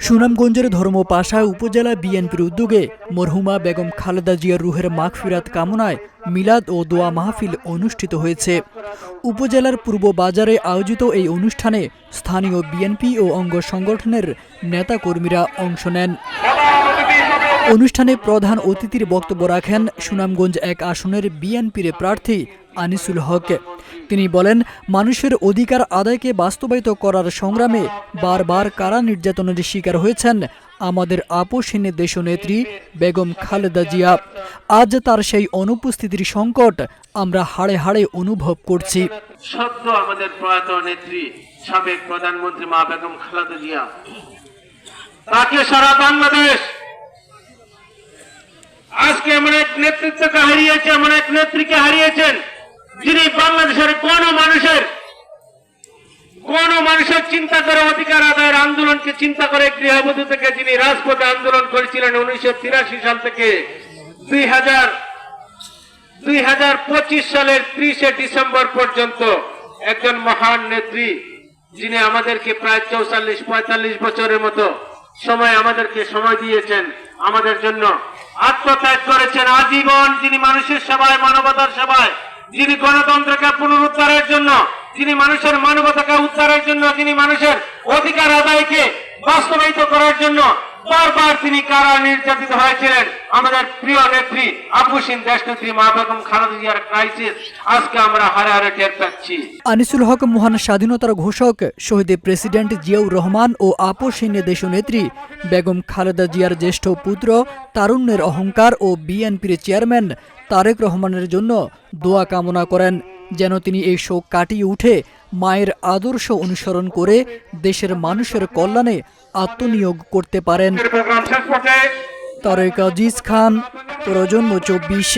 সুনামগঞ্জের ধর্মপাশা উপজেলা বিএনপির উদ্যোগে মরহুমা বেগম খালেদা জিয়ার রুহের মাগফিরাত কামনায় মিলাদ ও দোয়া মাহফিল অনুষ্ঠিত হয়েছে। উপজেলার পূর্ব বাজারে আয়োজিত এই অনুষ্ঠানে স্থানীয় বিএনপি ও অঙ্গ সংগঠনের নেতাকর্মীরা অংশ নেন। অনুষ্ঠানে প্রধান অতিথির বক্তব্য রাখেন সুনামগঞ্জ ১ আসনের বিএনপির প্রার্থী আনিসুল হক। তিনি বলেন, মানুষের অধিকার আদায়কে বাস্তবায়িত করার সংগ্রামে বারবার কারা নির্যাতনের শিকার হয়েছেন আমাদের আপোষহীন দেশনেত্রী বেগম খালেদা জিয়া। আজ তার সেই অনুপস্থিতির সংকট আমরা হাড়ে হাড়ে অনুভব করছি। সদ্য আমাদের প্রয়াত নেত্রী সাবেক প্রধানমন্ত্রী মা বেগম খালেদা জিয়া, তাকে সারা বাংলাদেশ আজকে এমন এক নেতৃত্বকে হারিয়েছে, এমন এক নেত্রীকে হারিয়েছেন যিনি বাংলাদেশের কোন মানুষের চিন্তা করে অধিকার আদায়ের আন্দোলনকে চিন্তা করে গৃহবধূ থেকে যিনি রাজপথে আন্দোলন করেছিলেন 1983 সাল থেকে 2025 সালের 30 ডিসেম্বর পর্যন্ত একজন মহান নেত্রী, যিনি আমাদেরকে প্রায় 44-45 বছরের মতো আমাদেরকে সময় দিয়েছেন, আমাদের জন্য আত্মত্যাগ করেছেন আজীবন, যিনি মানুষের সেবায়, মানবতার সেবায়, যিনি গণতন্ত্রকে পুনরুদ্ধারের জন্য, যিনি মানুষের মানবতাকে উদ্ধারের জন্য, যিনি মানুষের অধিকার আদায়কে বাস্তবায়িত করার জন্য বারবার তিনি কারা নির্যাতিত হয়েছিলেন। আমাদের প্রিয় নেত্রী আপোষহীন দেশনেত্রী মা বেগম খালেদা জিয়ার ক্রাইসিস আজকে আমরা হারে হারে টের পাচ্ছি। আনিসুল হক মহান স্বাধীনতার ঘোষক শহীদ প্রেসিডেন্ট জিয়াউর রহমান ও আপোষহীন দেশনেত্রী বেগম খালেদা জিয়ার জ্যেষ্ঠ পুত্র, তারুণ্যের অহংকার ও বিএনপির চেয়ারম্যান তারেক রহমানের জন্য দোয়া কামনা করেন, যেন তিনি এই শোক কাটিয়ে উঠে মায়ের আদর্শ অনুসরণ করে দেশের মানুষের কল্যাণে আত্মনিয়োগ করতে পারেন। তারেক আজিজ খান, প্রজন্ম 24।